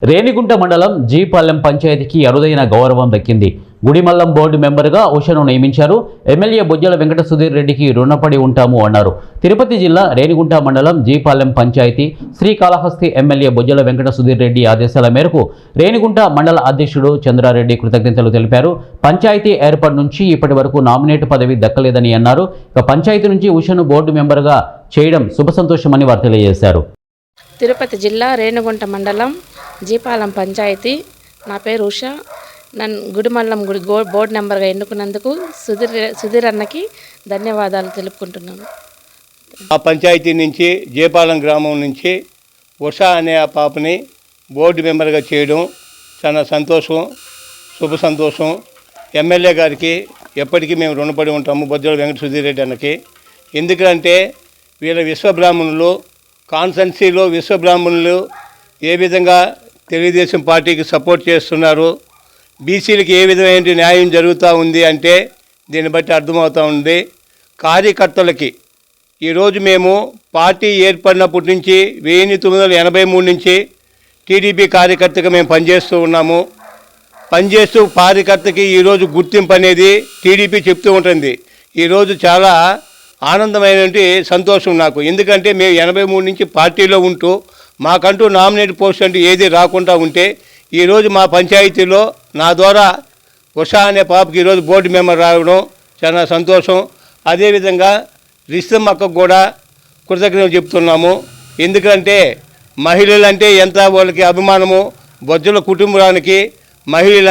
రేణిగుంట మండలం జీపాలెం పంచాయతీకి అరుదైన గౌరవం దక్కింది. గుడిమల్లం బోర్డు మెంబర్గా ఉషను నియమించారు. ఎమ్మెల్యే బొజ్జల వెంకట సుధీర్ రెడ్డికి రుణపడి ఉంటాము అన్నారు. తిరుపతి జిల్లా రేణిగుంట మండలం జీపాలెం పంచాయతీ శ్రీకాళహస్తి ఎమ్మెల్యే బొజ్జల వెంకట సుధీర్ రెడ్డి ఆదేశాల మేరకు రేణిగుంట మండల అధ్యక్షుడు చంద్రారెడ్డి కృతజ్ఞతలు తెలిపారు. పంచాయతీ ఏర్పాటు నుంచి ఇప్పటి వరకు నామినేట్ పదవి దక్కలేదని అన్నారు. ఇక పంచాయతీ నుంచి ఉషను బోర్డు మెంబర్గా చేయడం శుభసంతోషమని వారు తెలియజేశారు. తిరుపతి జిల్లా రేణిగుంట మండలం జీపాలెం పంచాయతీ. నా పేరు ఉష. నన్ను గుడిమల్లం బోర్డు నెంబర్గా ఎన్నుకున్నందుకు సుధీర్ అన్నకి ధన్యవాదాలు తెలుపుకుంటున్నాను. ఆ పంచాయతీ నుంచి జీపాలెం గ్రామం నుంచి ఉష అనే ఆ పాపని బోర్డు మెంబర్గా చేయడం చాలా సంతోషం, శుభ సంతోషం. ఎమ్మెల్యే గారికి ఎప్పటికీ మేము రుణపడి ఉంటాము, బొజ్జల వెంకట సుధీర్ రెడ్డి అన్నకి. ఎందుకంటే వీళ్ళ విశ్వబ్రాహ్మణులు కాన్స్టెన్సీలో విశ్వబ్రాహ్మణులు ఏ విధంగా తెలుగుదేశం పార్టీకి సపోర్ట్ చేస్తున్నారు, బీసీలకి ఏ విధమైన న్యాయం జరుగుతూ ఉంది అంటే దీన్ని బట్టి అర్థమవుతూ ఉంది. కార్యకర్తలకి ఈరోజు మేము పార్టీ ఏర్పడినప్పటి నుంచి 1983 నుంచి టీడీపీ కార్యకర్తగా మేము పనిచేస్తూ ఉన్నాము. పనిచేస్తూ కార్యకర్తకి ఈరోజు గుర్తింపు అనేది టీడీపీ చెప్తూ ఉంటుంది. ఈరోజు చాలా ఆనందమైనటువంటి సంతోషం నాకు. ఎందుకంటే మేము 83 నుంచి పార్టీలో ఉంటూ మాకంటూ నామినేట్ పోస్ట్ అంటూ ఏది రాకుండా ఉంటే ఈరోజు మా పంచాయతీలో నా ద్వారా ఉషా అనే పాపకి ఈరోజు బోర్డు మెంబర్ రావడం చాలా సంతోషం. అదేవిధంగా రిస్తమ్మక్కకు కూడా కృతజ్ఞతలు చెప్తున్నాము. ఎందుకంటే మహిళలంటే ఎంత వాళ్ళకి అభిమానము, బొజ్జల కుటుంబానికి మహిళలు